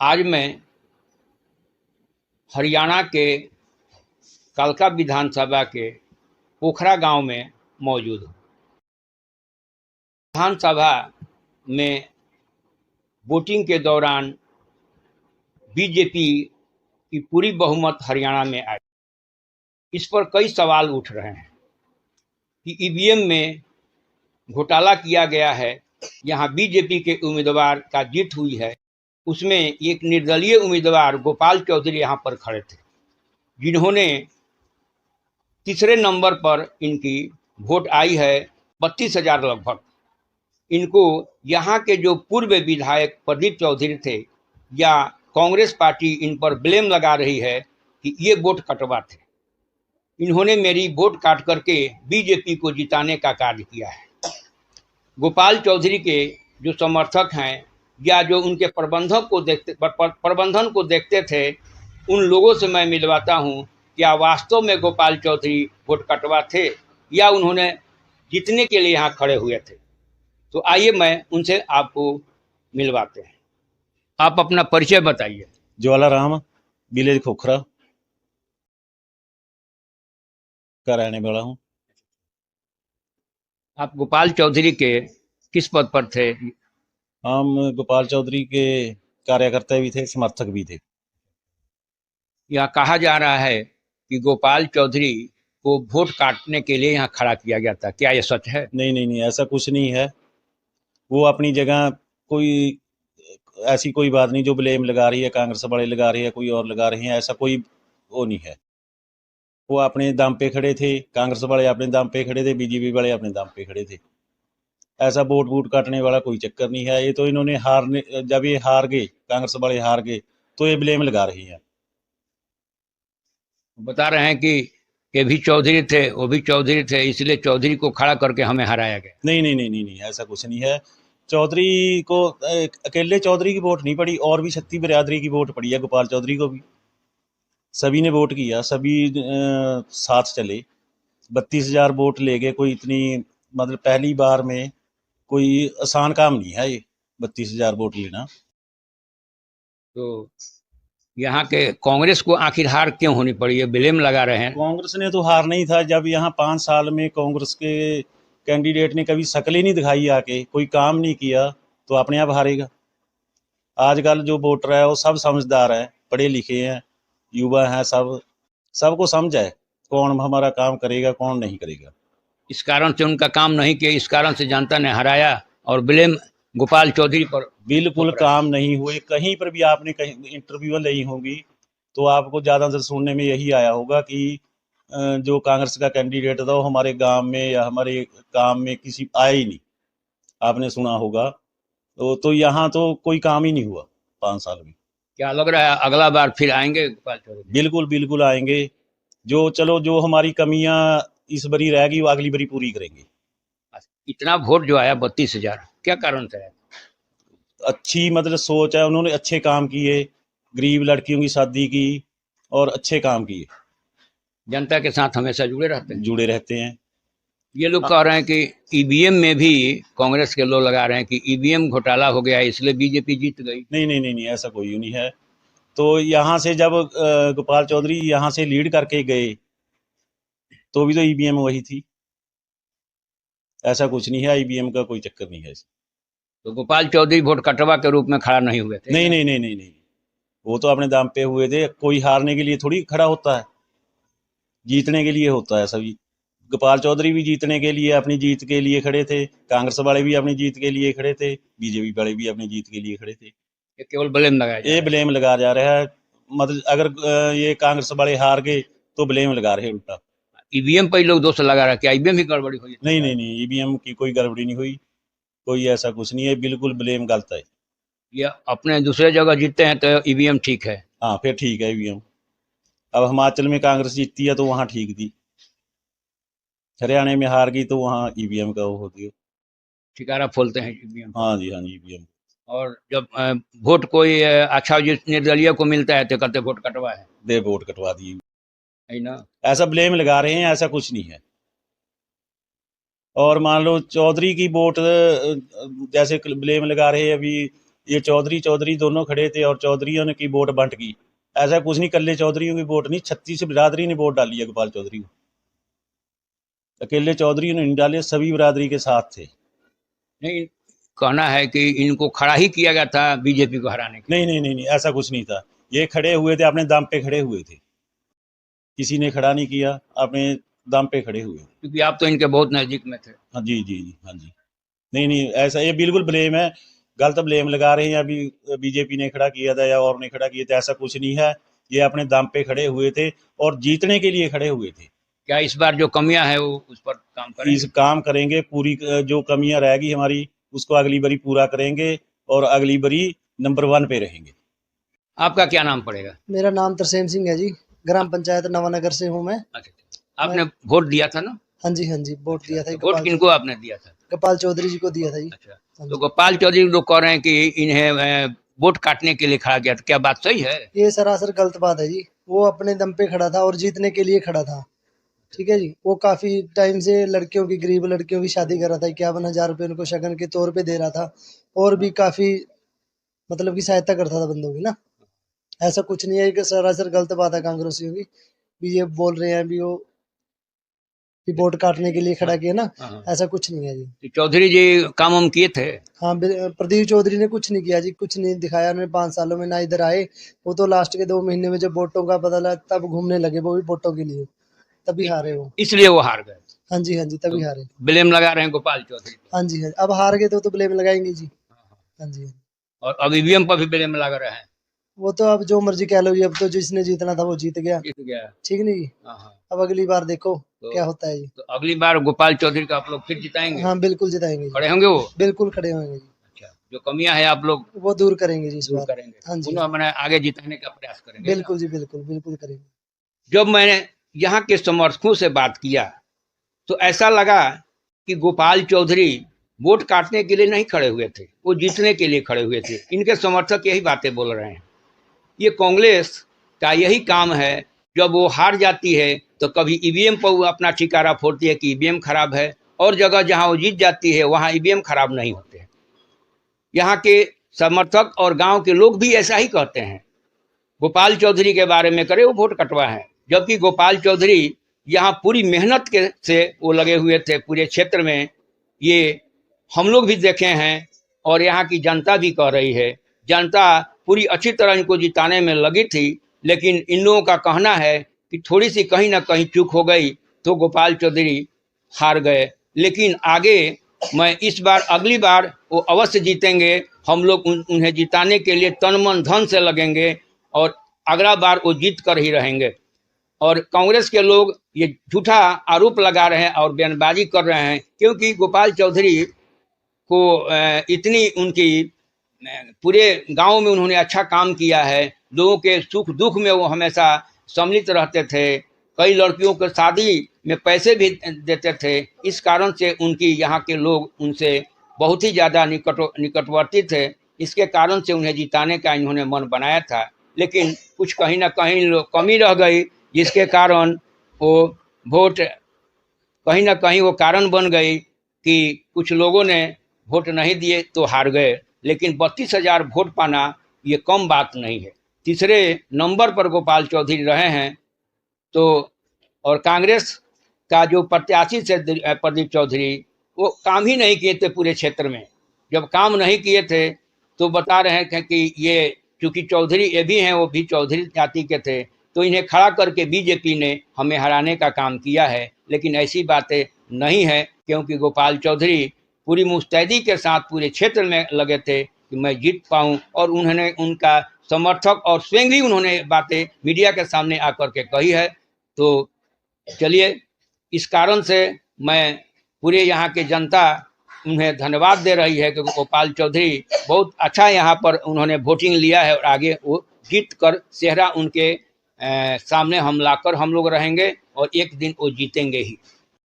आज मैं हरियाणा के कालका विधानसभा के पोखरा गांव में मौजूद हूँ। विधानसभा में वोटिंग के दौरान बीजेपी की पूरी बहुमत हरियाणा में आई। इस पर कई सवाल उठ रहे हैं कि ईवीएम में घोटाला किया गया है। यहाँ बीजेपी के उम्मीदवार का जीत हुई है, उसमें एक निर्दलीय उम्मीदवार गोपाल चौधरी यहाँ पर खड़े थे, जिन्होंने तीसरे नंबर पर इनकी वोट आई है 32,000 लगभग। इनको यहाँ के जो पूर्व विधायक प्रदीप चौधरी थे या कांग्रेस पार्टी इन पर ब्लेम लगा रही है कि ये वोट कटवा थे। इन्होंने मेरी वोट काट करके बीजेपी को जिताने का कार्य किया है। गोपाल चौधरी के जो समर्थक हैं या जो उनके प्रबंधन को देखते थे, उन लोगों से मैं मिलवाता हूं, क्या वास्तव में गोपाल चौधरी वोट कटवा थे या उन्होंने जीतने के लिए यहाँ खड़े हुए थे। तो आइए मैं उनसे आपको मिलवाते हैं। आप अपना परिचय बताइए। ज्वालाराम, विलेज खोखरा का रहने वाला हूँ। आप गोपाल चौधरी के किस पद पर थे? हम गोपाल चौधरी के कार्यकर्ता भी थे, समर्थक भी थे। यह कहा जा रहा है कि गोपाल चौधरी को वोट काटने के लिए यहाँ खड़ा किया गया था, क्या यह सच है? नहीं नहीं नहीं, ऐसा कुछ नहीं है। वो अपनी जगह कोई ऐसी कोई बात नहीं जो ब्लेम लगा रही है, कांग्रेस वाले लगा रही है, कोई और लगा रहे हैं, ऐसा कोई वो नहीं है। वो अपने दम पे खड़े थे, कांग्रेस वाले अपने दम पे खड़े थे, बीजेपी वाले अपने दम पे खड़े थे। ऐसा वोट वोट काटने वाला कोई चक्कर नहीं है। ये तो इन्होंने जब ये हार गए, कांग्रेस वाले हार गए, तो ये ब्लेम लगा रही है। बता रहे हैं कि ये भी चौधरी थे, वो भी चौधरी थे, इसलिए चौधरी को खड़ा करके हमें हराया गया। नहीं नहीं नहीं नहीं नहीं, ऐसा कुछ नहीं है। चौधरी को अकेले चौधरी की वोट नहीं पड़ी, और भी शक्ति बिरादरी की वोट पड़ी है। गोपाल चौधरी को भी सभी ने वोट किया, सभी साथ चले। 32,000 वोट ले गए। कोई इतनी मतलब पहली बार में कोई आसान काम नहीं है ये 32,000 वोट लेना। तो यहाँ के कांग्रेस को आखिर हार क्यों होनी पड़ी? ये ब्लेम लगा रहे हैं। कांग्रेस ने तो हार नहीं था। जब यहाँ 5 साल में कांग्रेस के कैंडिडेट ने कभी शक्ल ही नहीं दिखाई, आके कोई काम नहीं किया, तो अपने आप हारेगा। आजकल जो वोटर है वो सब समझदार है, पढ़े लिखे हैं, युवा हैं, सबको समझ है कौन हमारा काम करेगा, कौन नहीं करेगा। इस कारण से उनका काम नहीं किया, इस कारण से जनता ने हराया और ब्लेम गोपाल चौधरी पर। बिल्कुल काम नहीं हुए। कहीं पर भी आपने कहीं इंटरव्यू नहीं होगी तो आपको ज़्यादातर सुनने में यही आया होगा कि जो कांग्रेस का कैंडिडेट था वो हमारे गांव में या हमारे काम में किसी आया ही नहीं, आपने सुना होगा। तो यहाँ तो कोई काम ही नहीं हुआ 5 साल में। क्या लग रहा है अगला बार फिर आएंगे गोपाल चौधरी? बिल्कुल बिल्कुल आएंगे। जो हमारी कमियां इस बारी रहेगी वो अगली बारी पूरी करेंगे। इतना वोट जो आया 32,000, क्या कारण से है? अच्छी मतलब सोच है, उन्होंने अच्छे काम किए, गरीब लड़कियों की शादी की और अच्छे काम किए। जनता के साथ हमेशा जुड़े रहते हैं। ये लोग कह रहे हैं कि ईवीएम में भी कांग्रेस के लोग लगा रहे हैं कि ईवीएम घोटाला हो गया है, इसलिए बीजेपी जीत गई। नहीं नहीं नहीं नहीं, ऐसा कोई नहीं है। तो यहाँ से जब गोपाल चौधरी यहाँ से लीड करके गए तो भी तो ईवीएम वही थी। ऐसा कुछ नहीं है, ईवीएम का कोई चक्कर नहीं है। तो गोपाल चौधरी वोट कटवा के रूप में खड़ा नहीं हुए थे? नहीं नहीं नहीं नहीं नहीं, वो तो अपने दाम पे हुए थे। कोई हारने के लिए थोड़ी खड़ा होता है, जीतने के लिए होता है सभी। गोपाल चौधरी भी जीतने के लिए, अपनी जीत के लिए खड़े थे, कांग्रेस वाले भी अपनी जीत के लिए खड़े थे, बीजेपी वाले भी अपनी जीत के लिए खड़े थे। ये केवल ब्लेम लगाया ये ब्लेम लगा जा रहा है। मतलब अगर ये कांग्रेस वाले हार गए तो ब्लेम लगा रहे उल्टा। ईवीएम पर लोग दोष लगा रहा है, क्या ईवीएम भी गड़बड़ी हुई? नहीं नहीं नहीं, ईवीएम की कोई गड़बड़ी नहीं हुई, कोई ऐसा कुछ नहीं है। बिल्कुल ब्लेम गलत है। ये अपने दूसरे जगह जीतते हैं तो ईवीएम ठीक है। हाँ, फिर ठीक है ईवीएम। अब हिमाचल में कांग्रेस जीतती है तो वहाँ ठीक थी, हरियाणा में हार गई तो वहाँ ईवीएम का वो होती है, ठिकारा खोलते हैं ईवीएम। हाँ जी हाँ जी, ईवीएम। और जब वोट कोई अच्छा निर्दलीय को मिलता है तो कहते वोट कटवा है, दे वोट कटवा दिए, है ना? ऐसा ब्लेम लगा रहे हैं, ऐसा कुछ नहीं है। और मान लो चौधरी की वोट जैसे ब्लेम लगा रहे हैं अभी ये चौधरी चौधरी दोनों खड़े थे और चौधरियों ने की वोट बंट की। ऐसा कुछ नहीं, कल्ले चौधरियों की वोट नहीं, 36 बिरादरी ने वोट डाली है गोपाल चौधरी को। अकेले चौधरियों ने नहीं डाले, सभी बिरादरी के साथ थे। नहीं, कहना है कि इनको खड़ा ही किया गया था बीजेपी को हराने के लिए। नहीं नहीं नहीं नहीं, ऐसा कुछ नहीं था। ये खड़े हुए थे, अपने दम पे खड़े हुए थे, किसी ने खड़ा नहीं किया, अपने दम पे खड़े हुए। क्योंकि आप तो इनके बहुत नजदीक में थे। हाँ जी जी जी, हाँ जी। नहीं नहीं, ऐसा ये बिल्कुल ब्लेम है, गलत ब्लेम लगा रहे हैं। अभी बीजेपी ने खड़ा किया था या और ने खड़ा किया था, ऐसा कुछ नहीं है। ये अपने दम पे खड़े हुए थे और जीतने के लिए खड़े हुए थे। क्या इस बार जो कमियां हैं वो उस पर काम करेंगे? इस काम करेंगे, पूरी जो कमियां रहेगी हमारी उसको अगली बारी पूरा करेंगे और अगली बारी नंबर 1 पे रहेंगे। आपका क्या नाम पड़ेगा? मेरा नाम तरसेम सिंह है जी, ग्राम पंचायत नवानगर से हूँ मैं। अच्छा, आपने वोट दिया था ना? हाँ जी वोट दिया था। तो वोट किनको आपने दिया था? गोपाल चौधरी जी को दिया था जी। अच्छा, हाँ तो जी। गोपाल चौधरी लोग कह रहे हैं कि इन्हें वोट काटने के लिए खड़ा किया था, क्या बात सही है? ये सरासर गलत बात है जी। वो अपने दम पे खड़ा था और जीतने के लिए खड़ा था। ठीक है जी। वो काफी टाइम से लड़कियों की, गरीब लड़कियों की शादी कर रहा था, 51,000 रुपये उनको शगन के तौर पे दे रहा था और भी काफी मतलब की सहायता करता था बंदों की ना। ऐसा कुछ नहीं है कि सरासर गलत बात है कांग्रेसियों की। भी ये बोल रहे हैं भी वो कि वोट काटने के लिए खड़ा किया ना, ऐसा कुछ नहीं है जी। तो चौधरी जी काम हम किए थे? हाँ, प्रदीप चौधरी ने कुछ नहीं किया जी, कुछ नहीं दिखाया उन्होंने 5 सालों में, ना इधर आए। वो तो लास्ट के 2 महीने में जब वोटों का पता लगा तब घूमने लगे, वो भी वोटों के लिए, तभी हारे वो। इसलिए वो हार गए? हाँ जी तभी हारे। ब्लेम लगा रहे हैं गोपाल चौधरी? हाँ जी अब हार गए तो ब्लेम लगाएंगे जी। हाँ जी। और अब ईवीएम पर भी ब्लेम लगा रहे हैं? वो तो अब जो मर्जी कह लो जी, अब तो जिसने जीतना था वो जीत गया। जीत गया। ठीक नहीं जी। अब अगली बार देखो क्या होता है जी। तो अगली बार गोपाल चौधरी का आप लोग फिर जिताएंगे? हाँ बिल्कुल जिताएंगे जी। खड़े होंगे वो? बिल्कुल खड़े होंगे जी। अच्छा, जो कमियां है आप लोग वो दूर करेंगे जी इस दूर बार। करेंगे? हाँ जी उन्हें मैंने आगे जिताने का प्रयास करेंगे? बिल्कुल जी, बिल्कुल करेंगे। जब मैंने यहाँ के समर्थकों से बात किया तो ऐसा लगा कि गोपाल चौधरी वोट काटने के लिए नहीं खड़े हुए थे, वो जीतने के लिए खड़े हुए थे। इनके समर्थक यही बातें बोल रहे हैं। ये कांग्रेस का यही काम है, जब वो हार जाती है तो कभी ईवीएम पर वो अपना ठिकारा फोड़ती है कि ईवीएम खराब है, और जगह जहां वो जीत जाती है वहां ईवीएम खराब नहीं होते हैं। यहाँ के समर्थक और गांव के लोग भी ऐसा ही कहते हैं। गोपाल चौधरी के बारे में करे वो वोट कटवा है, जबकि गोपाल चौधरी यहाँ पूरी मेहनत के से वो लगे हुए थे पूरे क्षेत्र में। ये हम लोग भी देखे हैं और यहाँ की जनता भी कह रही है। जनता पूरी अच्छी तरह इनको जिताने में लगी थी, लेकिन इन लोगों का कहना है कि थोड़ी सी कहीं ना कहीं चूक हो गई तो गोपाल चौधरी हार गए। लेकिन आगे मैं इस बार, अगली बार वो अवश्य जीतेंगे। हम लोग उन्हें जिताने के लिए तन मन धन से लगेंगे और अगला बार वो जीत कर ही रहेंगे। और कांग्रेस के लोग ये झूठा आरोप लगा रहे हैं और बयानबाजी कर रहे हैं, क्योंकि गोपाल चौधरी को इतनी उनकी पूरे गांव में उन्होंने अच्छा काम किया है। लोगों के सुख दुख में वो हमेशा सम्मिलित रहते थे। कई लड़कियों के शादी में पैसे भी देते थे। इस कारण से उनकी यहाँ के लोग उनसे बहुत ही ज़्यादा निकटवर्ती थे। इसके कारण से उन्हें जिताने का इन्होंने मन बनाया था, लेकिन कुछ कहीं ना कहीं कमी रह गई, जिसके कारण वो वोट कहीं ना कहीं वो कारण बन गई कि कुछ लोगों ने वोट नहीं दिए तो हार गए। लेकिन 32,000 वोट पाना ये कम बात नहीं है। तीसरे नंबर पर गोपाल चौधरी रहे हैं। तो और कांग्रेस का जो प्रत्याशी थे प्रदीप चौधरी, वो काम ही नहीं किए थे पूरे क्षेत्र में। जब काम नहीं किए थे तो बता रहे थे कि ये चूँकि चौधरी ये भी हैं, वो भी चौधरी जाति के थे, तो इन्हें खड़ा करके बीजेपी ने हमें हराने का काम किया है। लेकिन ऐसी बातें नहीं है, क्योंकि गोपाल चौधरी पूरी मुस्तैदी के साथ पूरे क्षेत्र में लगे थे कि मैं जीत पाऊं, और उन्होंने उनका समर्थक और स्वयं भी उन्होंने बातें मीडिया के सामने आकर के कही है। तो चलिए, इस कारण से मैं पूरे यहाँ के जनता उन्हें धन्यवाद दे रही है कि गोपाल चौधरी बहुत अच्छा यहाँ पर उन्होंने वोटिंग लिया है, और आगे वो जीत कर चेहरा उनके सामने हम लाकर हम लोग रहेंगे और एक दिन वो जीतेंगे ही।